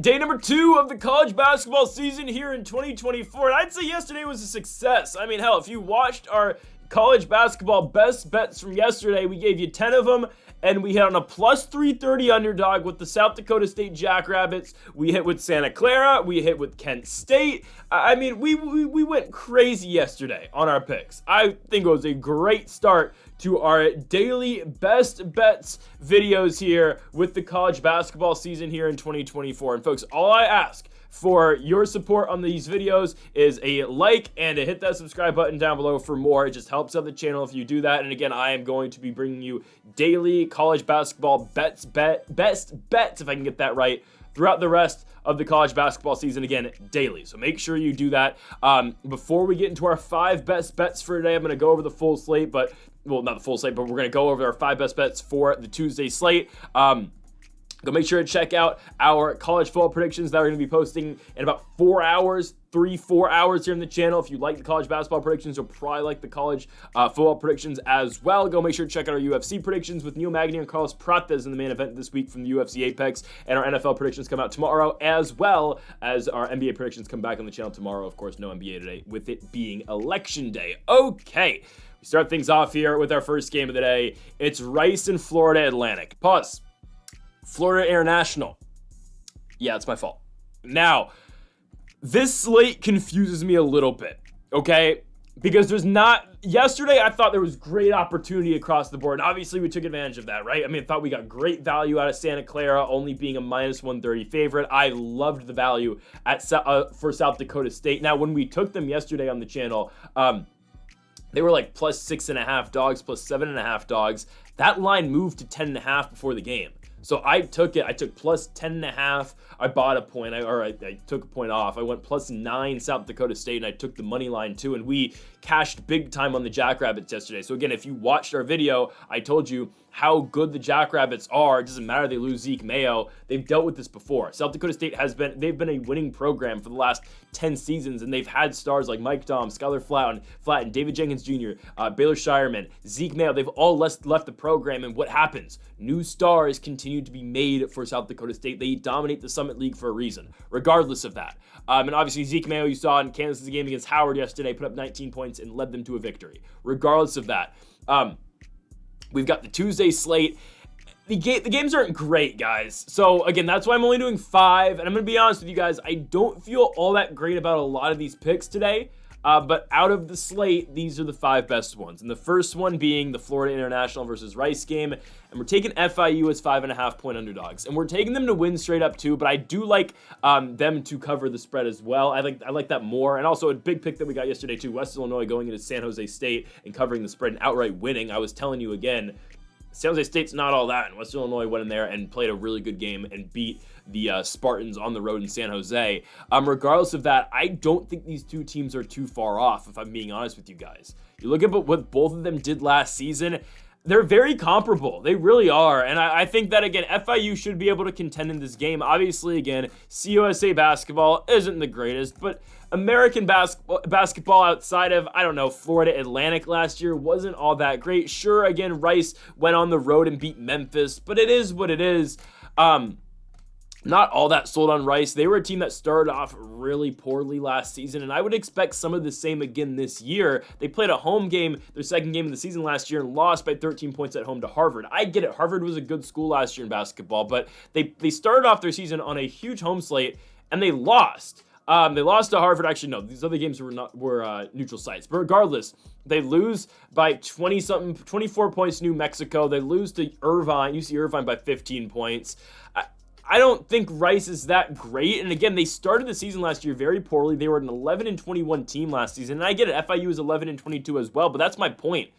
day number 2 of the college basketball season here in 2024, and I'd say yesterday was a success. I mean, hell, if you watched our college basketball best bets from yesterday, we gave you 10 of them, and we hit on a plus 330 underdog with the South Dakota State Jackrabbits. We hit with Santa Clara. We hit with Kent State. I mean, we went crazy yesterday on our picks. I think it was a great start to our daily best bets videos here with the college basketball season here in 2024. And folks, all I ask for your support on these videos is a like and to hit that subscribe button down below for more. It just helps out the channel if you do that. And again, I am going to be bringing you daily college basketball best bets, if I can get that right, throughout the rest of the college basketball season, again, daily. So make sure you do that. Before we get into our 5 best bets for today, I'm going to go over the full slate, but, well, not the full slate, but we're going to go over our 5 best bets for the Tuesday slate. Go make sure to check out our college football predictions that are going to be posting in about 4 hours, 3-4 hours here on the channel. If you like the college basketball predictions, you'll probably like the college football predictions as well. Go make sure to check out our UFC predictions with Neil Magny and Carlos Prates in the main event this week from the UFC Apex. And our NFL predictions come out tomorrow, as well as our NBA predictions come back on the channel tomorrow. Of course, no NBA today, with it being election day. Okay, we start things off here with our first game of the day. It's Rice and Florida Atlantic. Pause. Florida International. Yeah, it's my fault. Now, this slate confuses me a little bit, okay? Because there's not... Yesterday, I thought there was great opportunity across the board. And obviously, we took advantage of that, right? I mean, I thought we got great value out of Santa Clara, only being a minus 130 favorite. I loved the value at for South Dakota State. Now, when we took them yesterday on the channel, they were like plus 6.5 dogs, plus 7.5 dogs. That line moved to 10.5 before the game. So I took it. I took plus 10.5. I bought a point. I took a point off. I went plus 9 South Dakota State, and I took the money line too. And we cashed big time on the Jackrabbits yesterday. So again, if you watched our video, I told you how good the Jackrabbits are. It doesn't matter they lose Zeke Mayo. They've dealt with this before. South Dakota State they've been a winning program for the last 10 seasons, and they've had stars like Mike Dom, Skylar Flatten, David Jenkins Jr., Baylor Shireman, Zeke Mayo. They've all left the program, and what happens? New stars continue to be made for South Dakota State. They dominate the Summit League for a reason, regardless of that. And obviously, Zeke Mayo, you saw in Kansas' game against Howard yesterday, put up 19 points and led them to a victory. Regardless of that, we've got the Tuesday slate. The games aren't great, guys. So, again, that's why I'm only doing 5. And I'm going to be honest with you guys, I don't feel all that great about a lot of these picks today. But out of the slate, these are the 5 best ones. And the first one being the Florida International versus Rice game. And we're taking FIU as 5.5 point underdogs. And we're taking them to win straight up too, but I do like them to cover the spread as well. I like that more. And also a big pick that we got yesterday too, West Illinois going into San Jose State and covering the spread and outright winning. I was telling you again, San Jose State's not all that, and West Illinois went in there and played a really good game and beat the Spartans on the road in San Jose. Regardless of that, I don't think these two teams are too far off, if I'm being honest with you guys. You look at what both of them did last season, they're very comparable. They really are. And I think that, again, FIU should be able to contend in this game. Obviously, again, CUSA basketball isn't the greatest, but American basketball outside of, I don't know, Florida Atlantic last year wasn't all that great. Sure, again, Rice went on the road and beat Memphis, but it is what it is. Not all that sold on Rice. They were a team that started off really poorly last season, and I would expect some of the same again this year. They played a home game, their second game of the season last year, and lost by 13 points at home to Harvard. I get it. Harvard was a good school last year in basketball, but they started off their season on a huge home slate, and they lost. They lost to Harvard. Actually, no, these other games were neutral sites. But regardless, they lose by 24 points to New Mexico. They lose to UC Irvine by 15 points. I don't think Rice is that great. And again, they started the season last year very poorly. They were an 11-21 team last season. And I get it, FIU is 11-22 as well, but that's my point.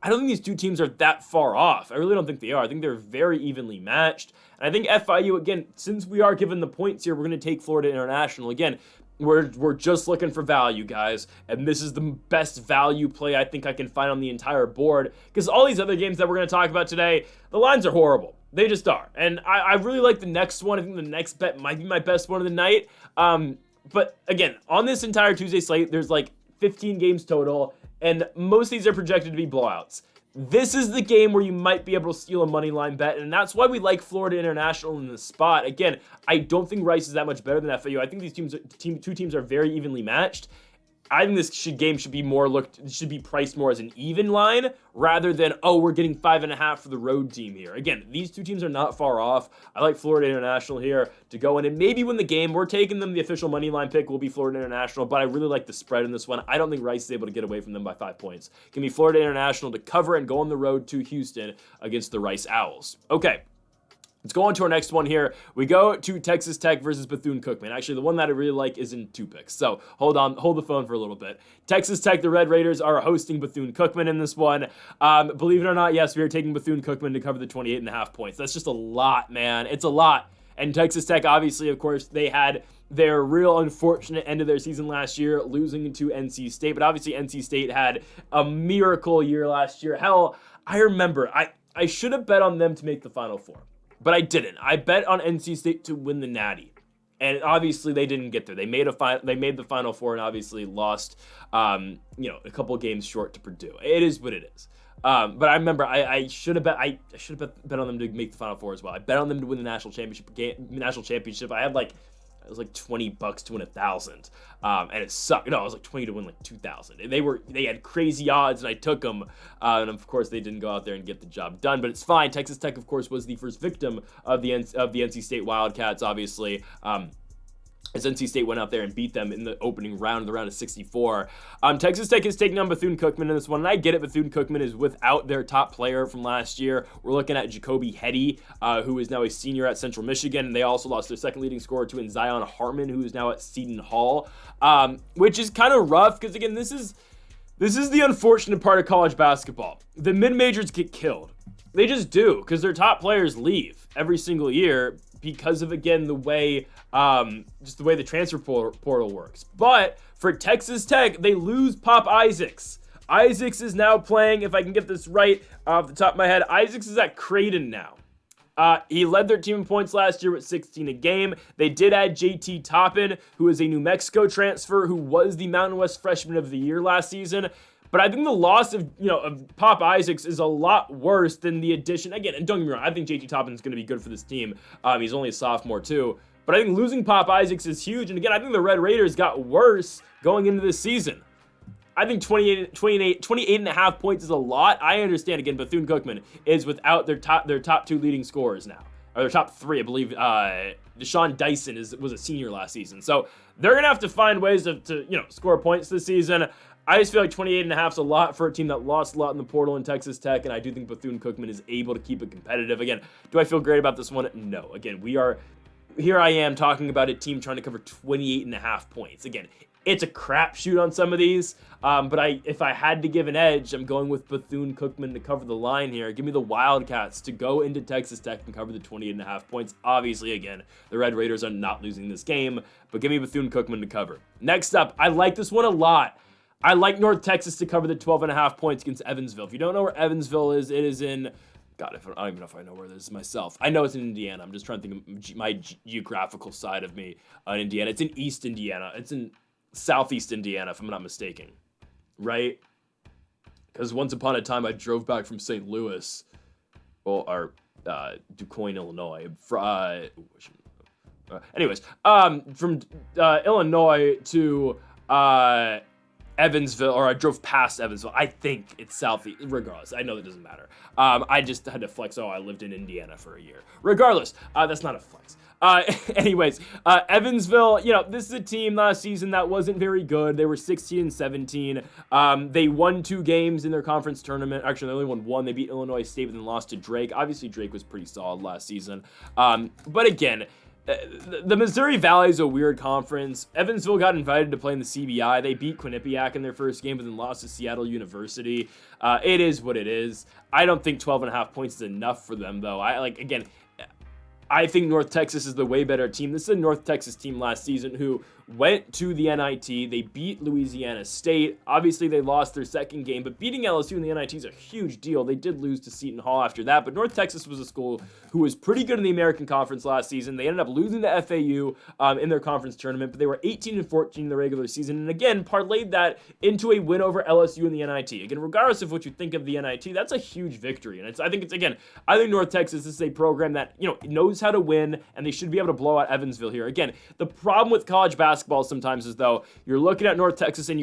I don't think these two teams are that far off. I really don't think they are. I think they're very evenly matched. And I think FIU, again, since we are given the points here, we're going to take Florida International. Again, we're just looking for value, guys. And this is the best value play I think I can find on the entire board. Because all these other games that we're going to talk about today, the lines are horrible. They just are. And I really like the next one. I think the next bet might be my best one of the night. But again, on this entire Tuesday slate, there's like 15 games total. And most of these are projected to be blowouts. This is the game where you might be able to steal a money line bet, and that's why we like Florida International in this spot. Again, I don't think Rice is that much better than FAU. I think these two teams are very evenly matched. I think this game should be priced more as an even line rather than, oh, we're getting 5.5 for the road team here. Again, these two teams are not far off. I like Florida International here to go in and maybe win the game. We're taking them. The official money line pick will be Florida International, but I really like the spread in this one. I don't think Rice is able to get away from them by 5 points. Give me Florida International to cover and go on the road to Houston against the Rice Owls. Okay. Let's go on to our next one here. We go to Texas Tech versus Bethune-Cookman. Actually, the one that I really like is in 2 picks. So hold the phone for a little bit. Texas Tech, the Red Raiders, are hosting Bethune-Cookman in this one. Believe it or not, yes, we are taking Bethune-Cookman to cover the 28.5 points. That's just a lot, man. It's a lot. And Texas Tech, obviously, of course, they had their real unfortunate end of their season last year, losing to NC State. But obviously, NC State had a miracle year last year. Hell, I remember, I should have bet on them to make the Final Four. But I didn't. I bet on NC State to win the Natty, and obviously they didn't get there. They made the Final Four and obviously lost, a couple of games short to Purdue. It is what it is. But I remember I should have bet on them to make the Final Four as well. I bet on them to win the national championship. I had it was like $20 to win 1,000, and it sucked. No, it was like 20 to win like 2,000. They had crazy odds, and I took them, and of course they didn't go out there and get the job done. But it's fine. Texas Tech, of course, was the first victim of the NC State Wildcats, obviously. As NC State went out there and beat them in the opening round, the round of 64. Texas Tech is taking on Bethune-Cookman in this one, and I get it. Bethune-Cookman is without their top player from last year. We're looking at Jacoby Hetty, who is now a senior at Central Michigan, and they also lost their second leading scorer to Zion Hartman, who is now at Seton Hall, which is kind of rough because, again, this is the unfortunate part of college basketball. The mid-majors get killed. They just do, because their top players leave every single year because of, again, the way the transfer portal works. But for Texas Tech, they lose Pop Isaacs. Isaacs is now playing, if I can get this right off the top of my head, Isaacs is at Creighton now. He led their team in points last year with 16 a game. They did add JT Toppin, who is a New Mexico transfer, who was the Mountain West Freshman of the Year last season. But I think the loss of Pop Isaacs is a lot worse than the addition. Again, and don't get me wrong, I think JT Toppin is going to be good for this team. He's only a sophomore too. But I think losing Pop Isaacs is huge. And again, I think the Red Raiders got worse going into this season. I think 28.5 points is a lot. I understand, again, Bethune-Cookman is without their top 2 leading scorers now. Or their top 3, I believe. Deshaun Dyson was a senior last season. So they're going to have to find ways to score points this season. I just feel like 28.5 is a lot for a team that lost a lot in the portal in Texas Tech, and I do think Bethune-Cookman is able to keep it competitive. Again, do I feel great about this one? No. Again, here I am talking about a team trying to cover 28.5 points. Again, it's a crapshoot on some of these, but if I had to give an edge, I'm going with Bethune-Cookman to cover the line here. Give me the Wildcats to go into Texas Tech and cover the 28.5 points. Obviously, again, the Red Raiders are not losing this game, but give me Bethune-Cookman to cover. Next up, I like this one a lot. I like North Texas to cover the 12.5 points against Evansville. If you don't know where Evansville is, it is in... God, I don't even know if I know where this is myself. I know it's in Indiana. I'm just trying to think of my geographical side of me in Indiana. It's in East Indiana. It's in Southeast Indiana, if I'm not mistaken. Right? Because once upon a time, I drove back from St. Louis, or DuQuoin, Illinois. Anyways, from Illinois to... Evansville, or I drove past Evansville. I think it's southeast. Regardless, I know that doesn't matter. I just had to flex. I lived in Indiana for a year. Regardless, that's not a flex. Anyways, Evansville, this is a team last season that wasn't very good. They were 16-17. They won 2 games in their conference tournament. Actually, they only won 1. They beat Illinois State and then lost to Drake. Obviously, Drake was pretty solid last season. But again, the Missouri Valley is a weird conference. Evansville got invited to play in the CBI. They beat Quinnipiac in their first game, but then lost to Seattle University. It is what it is. I don't think 12.5 points is enough for them, though. I think North Texas is the way better team. This is a North Texas team last season who went to the NIT. They beat Louisiana State. Obviously, they lost their second game, but beating LSU in the NIT is a huge deal. They did lose to Seton Hall after that, but North Texas was a school who was pretty good in the American Conference last season. They ended up losing to FAU in their conference tournament, but they were 18-14 in the regular season, and again, parlayed that into a win over LSU in the NIT. Again, regardless of what you think of the NIT, that's a huge victory, and I think North Texas is a program that, knows how to win, and they should be able to blow out Evansville here. Again, the problem with college basketball sometimes is, though, you're looking at North Texas and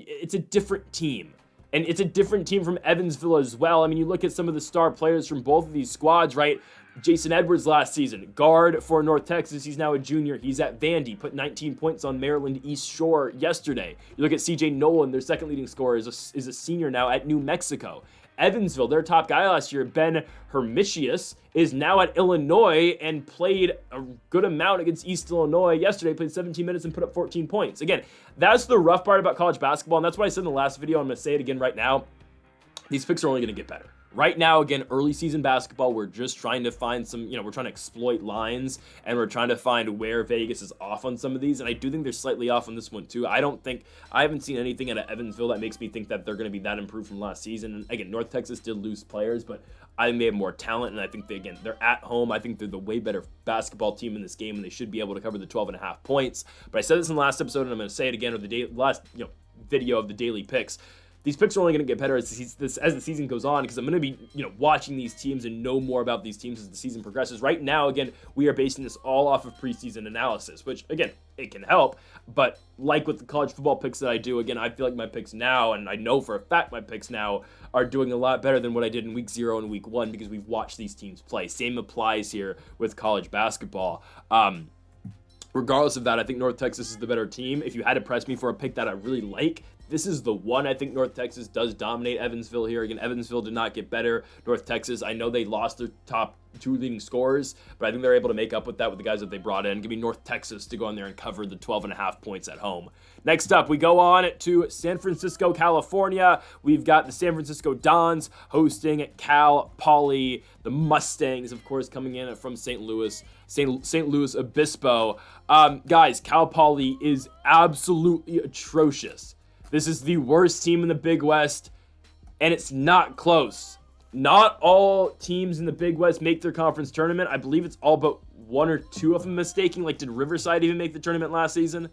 it's a different team. And it's a different team from Evansville as well. I mean, you look at some of the star players from both of these squads, right? Jason Edwards last season, guard for North Texas. He's now a junior. He's at Vandy, put 19 points on Maryland East Shore yesterday. You look at CJ Nolan, their second leading scorer, is a senior now at New Mexico. Evansville, their top guy last year, Ben Hermitius, is now at Illinois and played a good amount against East Illinois yesterday, played 17 minutes and put up 14 points. Again, that's the rough part about college basketball, and that's what I said in the last video. I'm going to say it again right now. These picks are only going to get better. Right now, again, early season basketball, we're just trying to find some, we're trying to exploit lines, and we're trying to find where Vegas is off on some of these, and I do think they're slightly off on this one too. I haven't seen anything out of Evansville that makes me think that they're going to be that improved from last season. And again, North Texas did lose players, but I think they have more talent, and I think they're at home. I think they're the way better basketball team in this game, and they should be able to cover the 12.5 points. But I said this in the last episode, and I'm going to say it again with the last video of the daily picks. These picks are only going to get better as the season goes on, because I'm going to be, watching these teams and know more about these teams as the season progresses. Right now, again, we are basing this all off of preseason analysis, which, again, it can help. But like with the college football picks that I do, again, I feel like my picks now, and I know for a fact my picks now, are doing a lot better than what I did in week 0 and week 1, because we've watched these teams play. Same applies here with college basketball. Regardless of that, I think North Texas is the better team. If you had to press me for a pick that I really like, this is the one. I think North Texas does dominate Evansville here. Again, Evansville did not get better. North Texas, I know they lost their top 2 leading scorers, but I think they're able to make up with that with the guys that they brought in. Give me North Texas to go in there and cover the 12.5 points at home. Next up, we go on to San Francisco, California. We've got the San Francisco Dons hosting Cal Poly. The Mustangs, of course, coming in from St. Louis Obispo. Guys, Cal Poly is absolutely atrocious. This is the worst team in the Big West, and it's not close. Not all teams in the Big West make their conference tournament. I believe it's all but 1 or 2, if I'm mistaken. Like, did Riverside even make the tournament last season?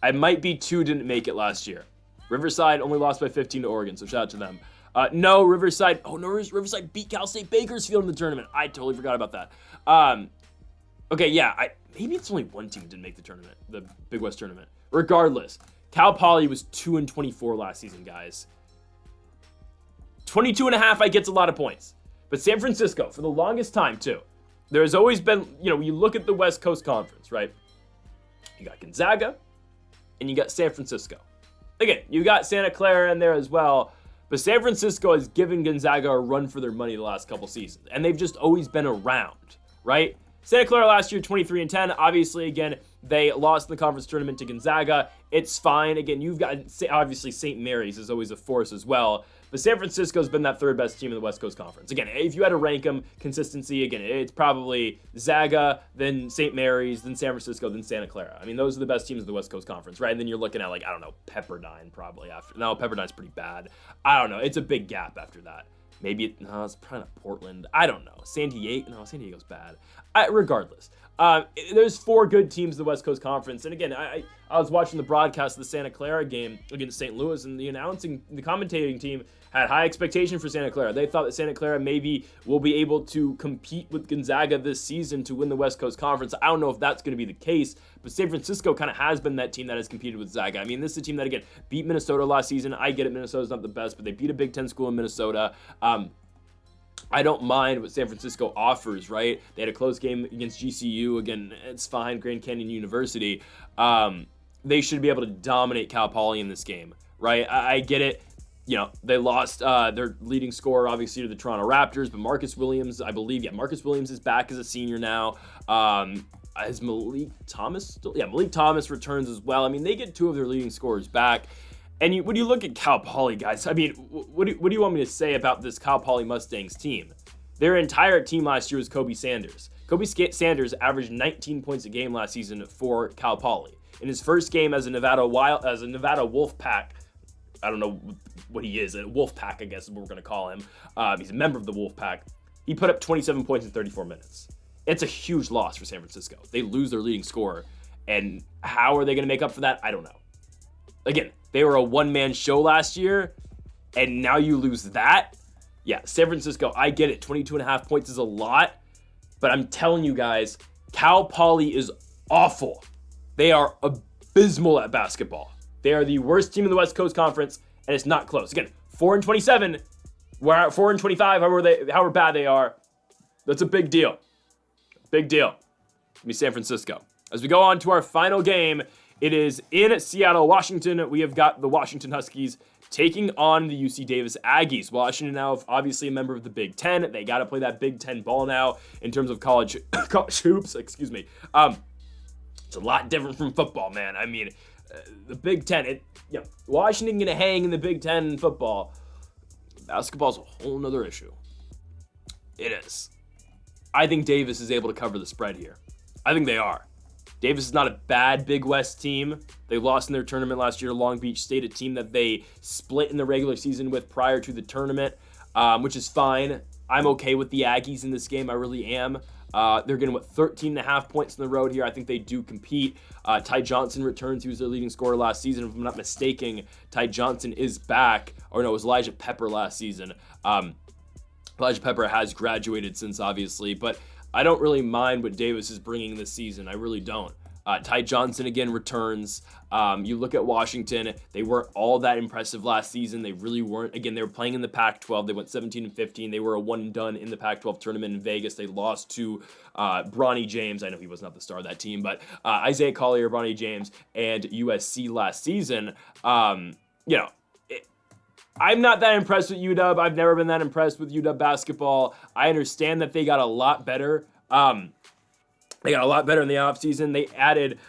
I might be 2 didn't make it last year. Riverside only lost by 15 to Oregon, so shout out to them. Riverside beat Cal State Bakersfield in the tournament. I totally forgot about that. Maybe it's only 1 team that didn't make the tournament, the Big West tournament. Regardless, Cal Poly was 2-24 last season, guys. 22.5, I gets a lot of points. But San Francisco, for the longest time, too, there's always been, you look at the West Coast Conference, right? You got Gonzaga, and you got San Francisco. Again, you got Santa Clara in there as well, but San Francisco has given Gonzaga a run for their money the last couple seasons, and they've just always been around, right? Santa Clara last year, 23-10. Obviously, again, they lost in the conference tournament to Gonzaga. It's fine. Again, you've got, obviously, St. Mary's is always a force as well. But San Francisco's been that 3rd best team in the West Coast Conference. Again, if you had to rank them, consistency, again, it's probably Zaga, then St. Mary's, then San Francisco, then Santa Clara. I mean, those are the best teams in the West Coast Conference, right? And then you're looking at, Pepperdine probably after. No, Pepperdine's pretty bad. I don't know. It's a big gap after that. Maybe it's probably not Portland. I don't know. San Diego's bad. Regardless, there's 4 good teams in the West Coast Conference. And again, I was watching the broadcast of the Santa Clara game against St. Louis, and the commentating team had high expectation for Santa Clara. They thought that Santa Clara maybe will be able to compete with Gonzaga this season to win the West Coast Conference. I don't know if that's going to be the case, but San Francisco kind of has been that team that has competed with Zaga. I mean, this is a team that, again, beat Minnesota last season. I get it, Minnesota's not the best, but they beat a Big Ten school in Minnesota. I don't mind what San Francisco offers, right? They had a close game against GCU. Again, it's fine, Grand Canyon University. They should be able to dominate Cal Poly in this game, right? I get it. They lost their leading scorer, obviously, to the Toronto Raptors, but Marcus Williams, I believe, Marcus Williams is back as a senior now. Is Malik Thomas still? Yeah, Malik Thomas returns as well. I mean, they get 2 of their leading scorers back. And when you look at Cal Poly, guys, I mean, what do you want me to say about this Cal Poly Mustangs team? Their entire team last year was Kobe Sanders. Kobe Sanders averaged 19 points a game last season for Cal Poly. In his first game as a Nevada Wolfpack, I don't know what he is, a Wolfpack, I guess is what we're going to call him. He's a member of the Wolfpack. He put up 27 points in 34 minutes. It's a huge loss for San Francisco. They lose their leading scorer, and how are they going to make up for that? I don't know. Again, they were a one-man show last year, and now you lose that? Yeah, San Francisco, I get it. 22.5 points is a lot, but I'm telling you guys, Cal Poly is awful. They are abysmal at basketball. They are the worst team in the West Coast Conference, and it's not close. Again, 4-27, we're at 4-25, however bad they are. That's a big deal. Big deal. Give me San Francisco. As we go on to our final game, it is in Seattle, Washington. We have got the Washington Huskies taking on the UC Davis Aggies. Washington now obviously a member of the Big Ten. They got to play that Big Ten ball now in terms of college hoops. Excuse me. It's a lot different from football, man. I mean, the Big Ten, Washington gonna hang in the Big Ten in football. Basketball's a whole nother issue. It is. I think Davis is able to cover the spread here. I think they are. Davis is not a bad Big West team. They lost in their tournament last year to Long Beach State, a team that they split in the regular season with prior to the tournament, which is fine. I'm okay with the Aggies in this game. I really am. They're getting, 13.5 points on the road here. I think they do compete. Ty Johnson returns. He was their leading scorer last season. If I'm not mistaken, Ty Johnson is back. Or no, it was Elijah Pepper last season. Elijah Pepper has graduated since, obviously, but I don't really mind what Davis is bringing this season. I really don't. Ty Johnson again returns. You look at Washington, they weren't all that impressive last season. They really weren't. Again, they were playing in the Pac-12. They went 17-15. They were a one and done in the Pac-12 tournament in Vegas. They lost to Bronny James. I know he was not the star of that team, but Isaiah Collier, Bronny James, and USC last season. I'm not that impressed with UW. I've never been that impressed with UW basketball. I understand that they got a lot better. They got a lot better in the offseason. They added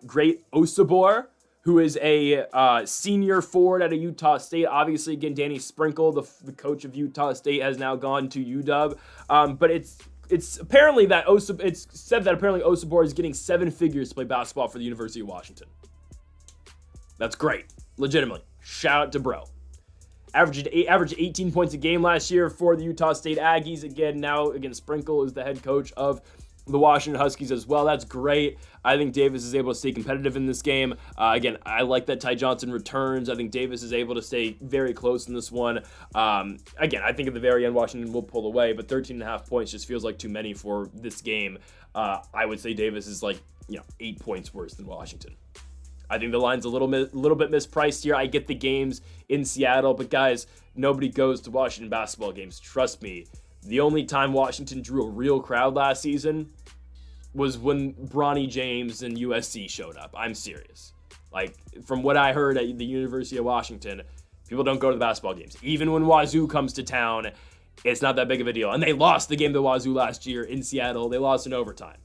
Great Osabor, who is a senior forward at Utah State. Obviously, again, Danny Sprinkle, the coach of Utah State, has now gone to UW. But it's apparently that it's said that apparently Osabor is getting 7 figures to play basketball for the University of Washington. That's great. Legitimately. Shout out to bro. Averaged 18 points a game last year for the Utah State Aggies. Again, Sprinkle is the head coach of the Washington Huskies as well. That's great. I think Davis is able to stay competitive in this game. Again, I like that Ty Johnson returns. I think Davis is able to stay very close in this one. Again, I think at the very end, Washington will pull away, but 13.5 points just feels like too many for this game. I would say Davis is 8 points worse than Washington. I think the line's a little bit mispriced here. I get the games in Seattle, but guys, nobody goes to Washington basketball games. Trust me. The only time Washington drew a real crowd last season was when Bronny James and USC showed up. I'm serious. From what I heard at the University of Washington, people don't go to the basketball games. Even when Wazoo comes to town, it's not that big of a deal. And they lost the game to Wazoo last year in Seattle. They lost in overtime.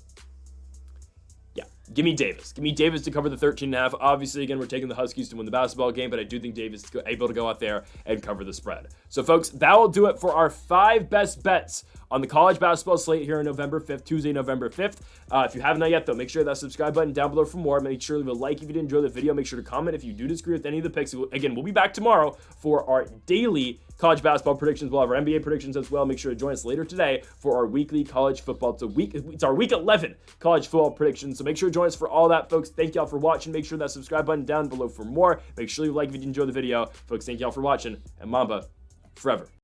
Give me Davis. Give me Davis to cover the 13.5. Obviously, again, we're taking the Huskies to win the basketball game, but I do think Davis is able to go out there and cover the spread. So, folks, that will do it for our 5 best bets on the college basketball slate here on November 5th, Tuesday, November 5th. If you haven't yet, though, make sure that subscribe button down below for more. Make sure to leave a like if you did enjoy the video. Make sure to comment if you do disagree with any of the picks. Again, we'll be back tomorrow for our daily college basketball predictions. We'll have our NBA predictions as well. Make sure to join us later today for our weekly college football. It's our week 11 college football predictions. So make sure to join us for all that, folks. Thank y'all for watching. Make sure that subscribe button down below for more. Make sure you like if you enjoy the video. Folks, thank y'all for watching. And Mamba forever.